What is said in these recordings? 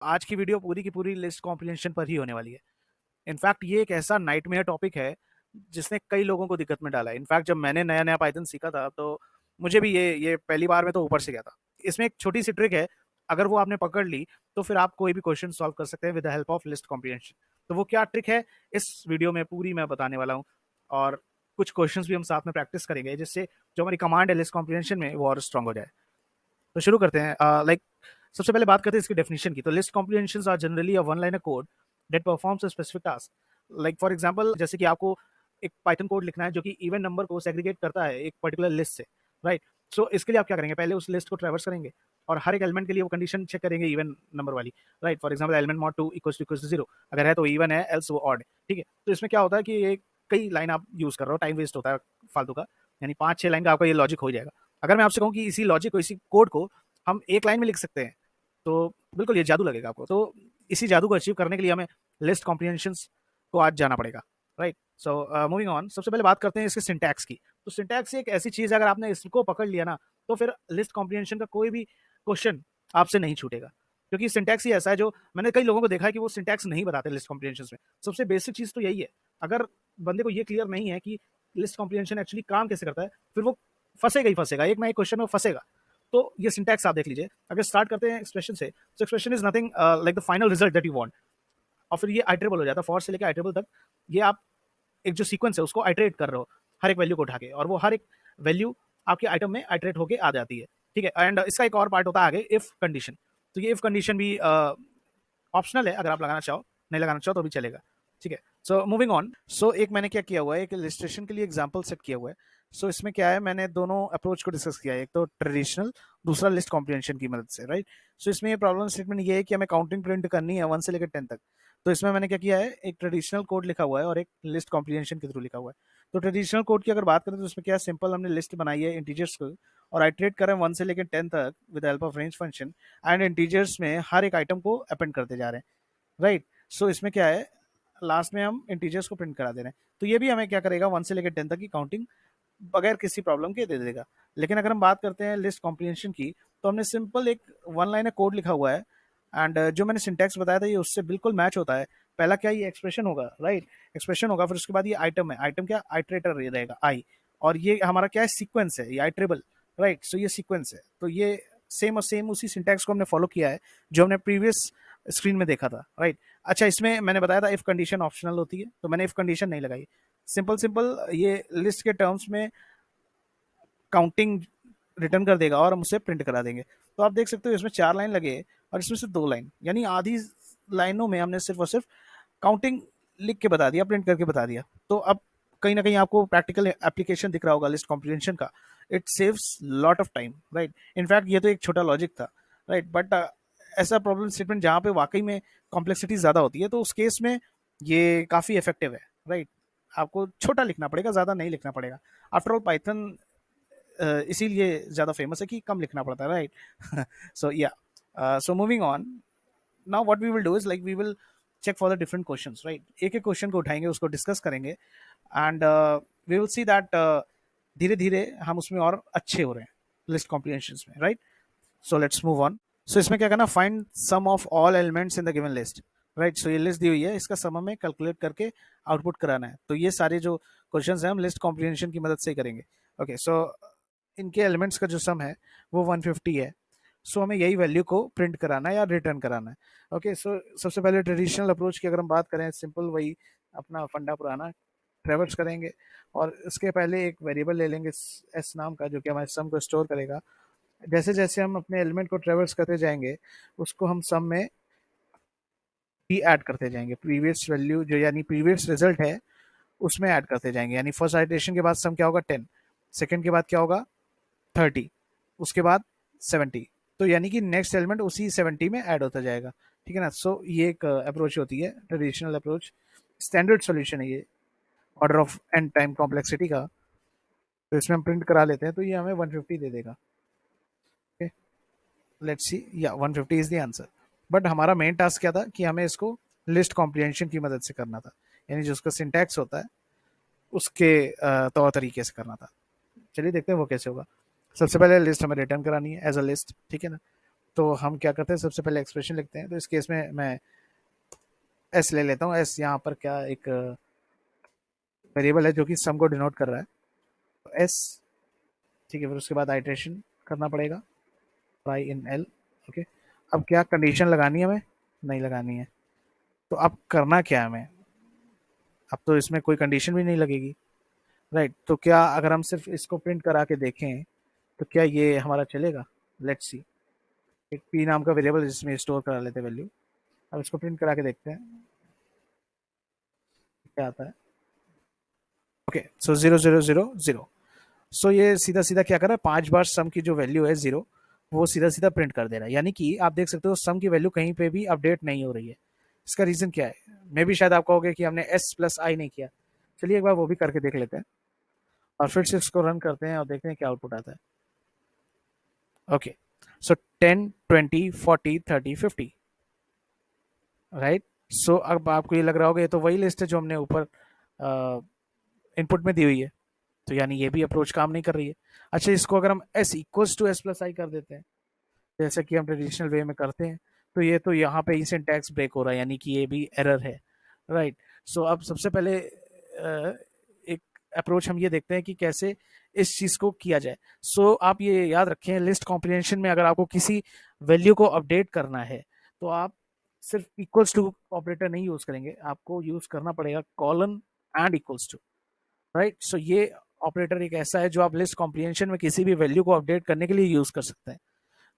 आज की वीडियो पूरी की पूरी लिस्ट कॉम्प्रिहेंशन पर ही होने वाली है। इनफैक्ट ये एक ऐसा नाइटमेयर टॉपिक है जिसने कई लोगों को दिक्कत में डाला है। इनफैक्ट जब मैंने नया-नया पाइथन सीखा था तो मुझे भी ये पहली बार में तो ऊपर से गया था। इसमें एक छोटी-सी ट्रिक है, अगर वो आपने पकड़ ली तो फिर आप कोई भी क्वेश्चन सॉल्व कर सकते हैं with the help of list comprehension. तो वो क्या ट्रिक है, इस वीडियो में पूरी मैं बताने वाला हूँ और कुछ क्वेश्चंस भी हम साथ में प्रैक्टिस करेंगे जिससे जो हमारी कमांड है लिस्ट कॉम्प्रिहेंशन में वो और स्ट्रांग हो जाए। तो शुरू करते हैं। सबसे पहले बात करते हैं इसकी डेफिनेशन की। तो list comprehensions are generally a one liner code that performs a specific task. Like for example, जैसे कि आपको एक पाइथन कोड लिखना है जो कि इवन नंबर को सेग्रीगेट करता है एक पर्टिकुलर लिस्ट से, राइट? सो इसके लिए आप क्या करेंगे, पहले उस लिस्ट को ट्रैवर्स करेंगे और हर एक एलिमेंट के लिए वो कंडीशन चेक करेंगे इवन नंबर वाली, right? For example element mod 2 equals to 0, अगर है तो इवन है, एल्स वो ऑड है, ठीक है? तो इसमें क्या होता है कि ये कई लाइन आप यूज कर रहे हो, टाइम वेस्ट होता है फालतू का, यानी 5-6 लाइन का आपका ये लॉजिक हो जाएगा। अगर मैं आपसे कहूँ कि इसी लॉजिक को, इसी कोड को हम एक लाइन में लिख सकते हैं, तो बिल्कुल ये जादू लगेगा आपको। तो इसी जादू को अचीव करने के लिए हमें लिस्ट कॉम्प्रिहेंशंस को आज जाना पड़ेगा, राइट? सो मूविंग ऑन, सबसे पहले बात करते हैं इसके सिंटैक्स की। तो सिंटैक्स एक ऐसी चीज़ है, अगर आपने इसको पकड़ लिया ना, तो फिर लिस्ट कॉम्प्रिहेंशन का कोई भी क्वेश्चन आपसे नहीं छूटेगा, क्योंकि सिंटैक्स ही ऐसा है जो मैंने कई लोगों को देखा है कि वो सिंटैक्स नहीं बताते लिस्ट कॉम्प्रिहेंशंस में। सबसे बेसिक चीज़ तो यही है। अगर बंदे को ये क्लियर नहीं है कि लिस्ट कॉम्प्रिहेंशन एक्चुअली काम कैसे करता है, फिर वो फंसेगा ही फंसेगा, एक ना एक क्वेश्चन में फंसेगा। तो ये सिंटैक्स आप देख लीजिए। अगर स्टार्ट करते हैं एक्सप्रेशन से, तो expression is nothing like the final result that you want, और फिर ये आइटरेबल हो जाता है, फॉर से लेकर आइटरेबल तक। ये आप एक जो सीक्वेंस है उसको आइटरेट कर रहे हो हर एक वैल्यू को उठा के, और वो हर एक वैल्यू आपके आइटम में आइटरेट होके आ जाती है, ठीक है? एंड इसका एक और पार्ट होता है आगे, इफ कंडीशन। तो ये इफ कंडीशन भी ऑप्शनल है, अगर आप लगाना चाहो, नहीं लगाना चाहो तो भी चलेगा, ठीक है? सो मूविंग ऑन, सो एक मैंने क्या किया हुआ है, एक इलस्ट्रेशन के लिए एग्जांपल सेट किया हुआ है। सो इसमें क्या है, मैंने दोनों अप्रोच को डिस्कस किया है, एक तो ट्रेडिशनल, दूसरा लिस्ट कॉम्प्रिहेंशन की मदद से, राइट? सो इसमें ये प्रॉब्लम स्टेटमेंट ये है कि हमें काउंटिंग प्रिंट करनी है 1 से लेकर 10 तक। तो इसमें मैंने क्या किया है, एक ट्रेडिशनल कोड लिखा हुआ है और एक लिस्ट कॉम्प्रिहेंशन के थ्रू लिखा हुआ है। तो ट्रेडिशनल कोड की अगर बात करें तो उसमें क्या है, सिंपल हमने लिस्ट बनाई है इंटीजर्स को और आइटरेट कर रहे हैं 1 से लेकर 10 तक with help of range function, and integers में हर एक आइटम को अपेंड करते जा रहे हैं, राइट? सो इसमें क्या है, लास्ट में हम इंटीजर्स को प्रिंट करा दे रहे हैं। तो ये भी हमें क्या करेगा, 1 से लेकर 10 तक की काउंटिंग बगैर किसी प्रॉब्लम के दे देगा। लेकिन अगर हम बात करते हैं लिस्ट कॉम्प्रिहेंशन की, तो हमने सिंपल एक वन लाइनर कोड लिखा हुआ है, एंड जो मैंने सिंटैक्स बताया था ये उससे बिल्कुल मैच होता है। पहला क्या, ये एक्सप्रेशन होगा, राइट? एक्सप्रेशन होगा, फिर उसके बाद ये आइटम है, आइटम क्या, आइटरेटर रहेगा आई, और ये हमारा क्या है, सीक्वेंस है, ये आइटरेबल, राइट? सो ये सीक्वेंस है। तो ये सेम और सेम उसी सिंटैक्स को हमने फॉलो किया है जो हमने प्रीवियस स्क्रीन में देखा था, राइट? अच्छा, इसमें मैंने बताया था इफ कंडीशन ऑप्शनल होती है, तो मैंने इफ कंडीशन नहीं लगाई। सिंपल सिंपल ये लिस्ट के टर्म्स में काउंटिंग रिटर्न कर देगा और हम उसे प्रिंट करा देंगे। तो आप देख सकते हो इसमें 4 लाइन लगे और इसमें से 2 लाइन, यानी आधी लाइनों में हमने सिर्फ और सिर्फ काउंटिंग लिख के बता दिया, प्रिंट करके बता दिया। तो अब कहीं ना कहीं आपको प्रैक्टिकल एप्लीकेशन दिख रहा होगा लिस्ट कॉम्प्रिहेंशन का। It saves lot of time, right? In fact ये तो एक छोटा लॉजिक था, राइट? बट ऐसा प्रॉब्लम स्टेटमेंट जहाँ पे वाकई में कॉम्प्लेक्सिटी ज़्यादा होती है, तो उस केस में ये काफ़ी इफेक्टिव है, राइट? आपको छोटा लिखना पड़ेगा, ज़्यादा नहीं लिखना पड़ेगा। आफ्टर ऑल पाइथन इसीलिए ज़्यादा फेमस है कि कम लिखना पड़ता है, right? So yeah, so moving on, now what we will do is like we will check for the different questions, right? एक एक क्वेश्चन को उठाएंगे, उसको डिस्कस करेंगे, and we will see that धीरे धीरे हम उसमें और अच्छे हो रहे हैं लिस्ट कॉम्प्रिहेंशन में, right? So let's move on. So इसमें क्या करना, find sum of all elements in the given list, right? So ये लिस्ट दी हुई है, इसका सम हमें कैलकुलेट करके आउटपुट कराना है। तो ये सारे जो क्वेश्चंस हैं हम लिस्ट कॉम्प्रिहेंशन की मदद से ही करेंगे। ओके, सो इनके एलिमेंट्स का जो सम है वो 150 है। सो हमें यही वैल्यू को प्रिंट कराना है या रिटर्न कराना है। ओके, सो सबसे पहले ट्रेडिशनल अप्रोच की अगर हम बात करें, सिंपल वही अपना फंडा पुराना, ट्रेवर्स करेंगे और इसके पहले एक वेरिएबल ले लेंगे एस नाम का, जो कि हमारे सम को स्टोर करेगा। जैसे जैसे हम अपने एलिमेंट को ट्रेवर्स करते जाएंगे, उसको हम सम में भी ऐड करते जाएंगे, प्रीवियस वैल्यू जो यानी प्रीवियस रिजल्ट है उसमें ऐड करते जाएंगे। यानी फर्स्ट आइटरेशन के बाद सम क्या होगा, 10, सेकंड के बाद क्या होगा, 30, उसके बाद 70। तो यानी कि नेक्स्ट एलिमेंट उसी 70 में ऐड होता जाएगा, ठीक है ना? सो ये एक अप्रोच होती है, ट्रेडिशनल अप्रोच। स्टैंडर्ड सॉल्यूशन है ये order of n time complexity का। तो इसमें हम प्रिंट करा लेते हैं, तो ये हमें 150 दे देगा। ओके, लेट्स सी, या 150 इज द आंसर। बट हमारा मेन टास्क क्या था कि हमें इसको लिस्ट कॉम्प्रिहेंशन की मदद से करना था, यानी जो उसका सिंटैक्स होता है उसके तौर तरीके से करना था। चलिए देखते हैं वो कैसे होगा। सबसे पहले लिस्ट हमें रिटर्न करानी है एज अ लिस्ट, ठीक है ना? तो हम क्या करते हैं, सबसे पहले एक्सप्रेशन लिखते हैं। तो इस केस में मैं एस ले लेता हूँ। एस यहाँ पर क्या एक वेरिएबल है जो कि सम को डिनोट कर रहा है, तो एस। ठीक है, फिर उसके बाद आइट्रेशन करना पड़ेगा, ट्राई इन एल। ओके, अब क्या कंडीशन लगानी है हमें? नहीं लगानी है। तो अब करना क्या है हमें? अब तो इसमें कोई कंडीशन भी नहीं लगेगी, राइट। तो क्या अगर हम सिर्फ इसको प्रिंट करा के देखें तो क्या ये हमारा चलेगा? Let's see. एक पी नाम का वेरिएबल जिसमें स्टोर करा लेते हैं वैल्यू। अब इसको प्रिंट करा के देखते हैं क्या आता है। ओके, सो 0 0 0 0। सो ये सीधा सीधा क्या कर रहा है, 5 बार सम की जो वैल्यू है 0, वो सीधा सीधा प्रिंट कर दे रहा है। यानी कि आप देख सकते हो सम की वैल्यू कहीं पे भी अपडेट नहीं हो रही है। इसका रीजन क्या है? मे भी शायद आप कहोगे कि हमने एस प्लस आई नहीं किया। चलिए एक बार वो भी करके देख लेते हैं और फिर से इसको रन करते हैं और देखते हैं क्या आउटपुट आता है। ओके, सो 10 20 40 30 50, राइट। सो अब आपको ये लग रहा होगा ये तो वही लिस्ट है जो हमने ऊपर इनपुट में दी हुई है, तो यानी ये भी अप्रोच काम नहीं कर रही है। अच्छा, इसको अगर हम s equals to s plus i कर देते हैं जैसे कि हम ट्रेडिशनल वे में करते हैं, तो यहाँ पे ही सिंटैक्स ब्रेक हो रहा है, यानी कि ये भी एरर है, राइट। सो अब सबसे पहले एक अप्रोच हम ये देखते हैं कि कैसे इस चीज को किया जाए। सो आप ये याद रखें, लिस्ट कॉम्प्रिहेंशन में अगर आपको किसी वैल्यू को अपडेट करना है तो आप सिर्फ इक्वल्स टू ऑपरेटर नहीं यूज करेंगे, आपको यूज करना पड़ेगा colon and equals to, right. So ये ऑपरेटर एक ऐसा है जो आप लिस्ट कॉम्प्रिहेंशन में किसी भी वैल्यू को अपडेट करने के लिए यूज कर सकते हैं,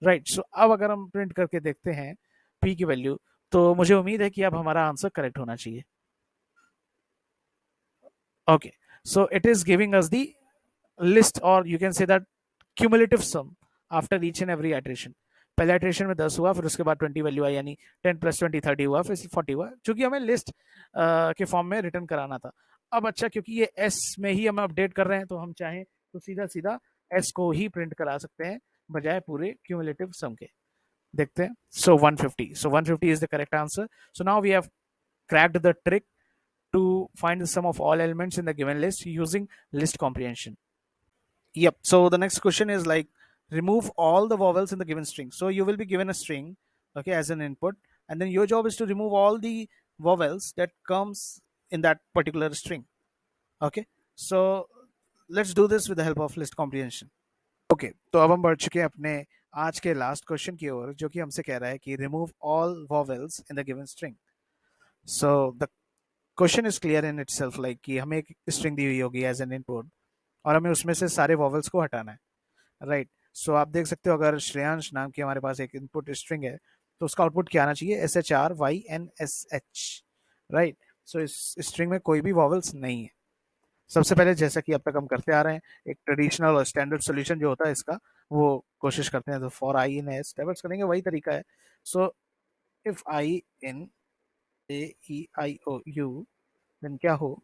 राइट। सो अब अगर हम प्रिंट करके देखते हैं पी की वैल्यू, तो मुझे उम्मीद है कि अब हमारा आंसर करेक्ट होना चाहिए। Okay, so it is giving us the list, और you can say that cumulative sum after each and every iteration. पहले आइट्रेशन में 10 हुआ, फिर उसके बाद 20 वैल्यू आई, यानी 10 + 20 30 हुआ, फिर 40 हुआ, क्योंकि हमें लिस्ट के फॉर्म में रिटर्न कराना था। अब अच्छा, क्योंकि ये एस में ही हम अपडेट कर रहे हैं, तो हम चाहें तो सीधा सीधा एस को ही प्रिंट करा सकते हैं बजाय पूरे क्यूमुलेटिव सम के। देखते हैं। So 150, so 150 is the correct answer. So now we have cracked the trick to find the sum of all elements in the given list using list comprehension. Yep. So the next question is like, remove all the vowels in the given string. So you will be given a string, okay, as an input, and then your job is to remove all the vowels that comes in that particular string. Okay. So let's do this with the help of list comprehension. Okay, तो अब हम बढ़ चुके हैं अपने आज के last question की ओर, जो कि हमसे कह रहा है कि remove all vowels in the given string. So the question is clear in itself, like कि हमें एक स्ट्रिंग दी हुई होगी एज एन इनपुट, और हमें उसमें से सारे वॉवेल्स को हटाना है, राइट। सो आप देख सकते हो, अगर श्रेयांश नाम की हमारे पास एक इनपुट स्ट्रिंग है तो उसका आउटपुट क्या आना चाहिए? SHRYNSH, right. सो इस स्ट्रिंग में कोई भी वॉवेल्स नहीं है। सबसे पहले, जैसा कि अब तक हम करते आ रहे हैं, एक ट्रेडिशनल और स्टैंडर्ड सोल्यूशन जो होता है इसका, वो कोशिश करते हैं। तो for i in s vowels करेंगे, वही तरीका है। So if i in AEIOU, then क्या हो,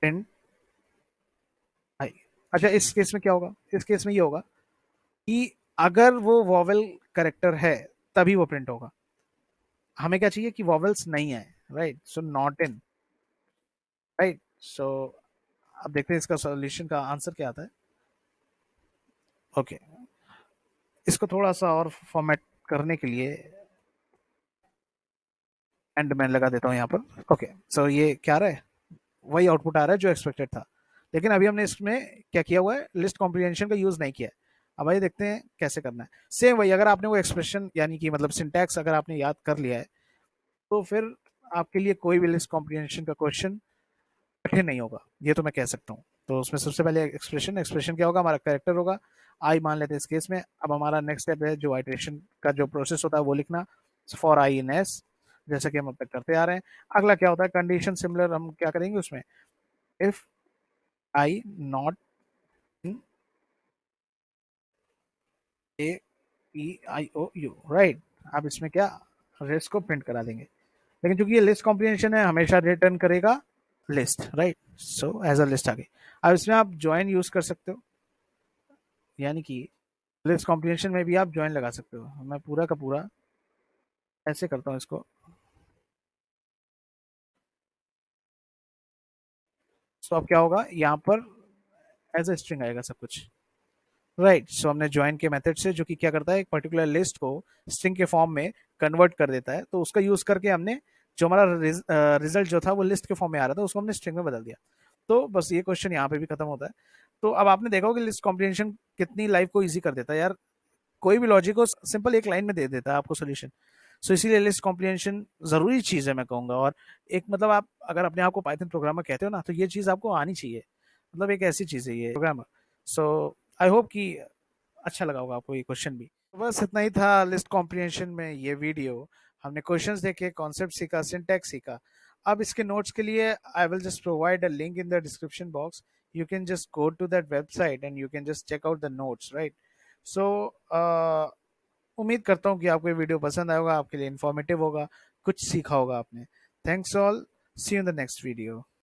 प्रिंट आई। अच्छा, इस केस में क्या होगा? इस केस में ये होगा कि अगर वो वॉवेल करेक्टर है तभी वो प्रिंट होगा। हमें क्या चाहिए कि वॉवेल्स नहीं है, right. So not in, right. So अब देखते हैं इसका सॉल्यूशन का आंसर क्या आता है। ओके, इसको थोड़ा सा और फॉर्मेट करने के लिए एंड मैं लगा देता हूँ यहाँ पर। ओके, सो ये क्या आ रहा है? वही आउटपुट आ रहा है जो एक्सपेक्टेड था, लेकिन अभी हमने इसमें क्या किया हुआ है, लिस्ट कॉम्प्रिहेंशन का यूज नहीं किया है। अब आइए देखते हैं कैसे करना है। सेम वही, अगर आपने वो एक्सप्रेशन यानी कि मतलब सिंटैक्स अगर आपने याद कर लिया है, तो फिर आपके लिए कोई भी लिस्ट कॉम्प्रिहेंशन का क्वेश्चन कठिन नहीं होगा, ये तो मैं कह सकता हूँ। तो उसमें सबसे पहले एक्सप्रेशन एक्सप्रेशन क्या होगा? हमारा कैरेक्टर होगा, आई मान लेते हैं इस केस में। अब हमारा नेक्स्ट स्टेप है जो आइट्रेशन का जो प्रोसेस होता है वो लिखना, फॉर आई इन एस, जैसा कि हम अब तक करते आ रहे हैं। अगला क्या होता है? कंडीशन सिमिलर हम क्या करेंगे उसमें, if I not in AEIOU, right. अब इसमें क्या, रेस्ट को प्रिंट करा देंगे, लेकिन चूंकि ये लिस्ट कॉम्प्रिहेंशन है, हमेशा रिटर्न करेगा list, right. So as a list आ गई। अब इसमें आप ज्वाइन यूज कर सकते हो, यानी कि लिस्ट कॉम्प्रिहेंशन में भी आप ज्वाइन लगा सकते हो। मैं पूरा का पूरा ऐसे करता हूँ इसको। तो अब क्या होगा, यहाँ पर एज ए स्ट्रिंग आएगा सब कुछ, राइट, सो हमने ज्वाइन के मेथड से, जो कि क्या करता है, एक पर्टिकुलर लिस्ट को स्ट्रिंग के फॉर्म में कन्वर्ट कर देता है, तो उसका यूज करके हमने जो हमारा रिजल्ट जो था वो लिस्ट के फॉर्म में आ रहा था, उसको हमने स्ट्रिंग में बदल दिया। तो बस ये क्वेश्चन यहाँ पे भी खत्म होता है। तो अब आपने देखा होगा कि लिस्ट कॉम्प्रिहेंशन कितनी लाइफ को ईजी कर देता है यार। कोई भी लॉजिक को सिंपल एक लाइन में दे देता है आपको सोल्यूशन। सो इसीलिए लिस्ट कॉम्प्रिहेंशन जरूरी चीज है मैं कहूंगा। और एक मतलब आप अगर अपने आप को पाइथन प्रोग्रामर कहते हो ना, तो ये चीज आपको आनी चाहिए। मतलब एक ऐसी चीज है ये प्रोग्रामर। सो आई होप कि अच्छा लगा होगा आपको ये क्वेश्चन भी। तो बस इतना ही था लिस्ट कॉम्प्रिहेंशन में ये वीडियो। हमने क्वेश्चंस देखे, कॉन्सेप्ट सीखा, सिंटैक्स सीखा। अब इसके नोट्स के लिए I will just provide a link in the description box. You can just go to that website and you can just check out the notes, right. So उम्मीद करता हूँ कि आपको ये वीडियो पसंद आएगा, आपके लिए इन्फॉर्मेटिव होगा, कुछ सीखा होगा आपने। Thanks all, see you in the next video.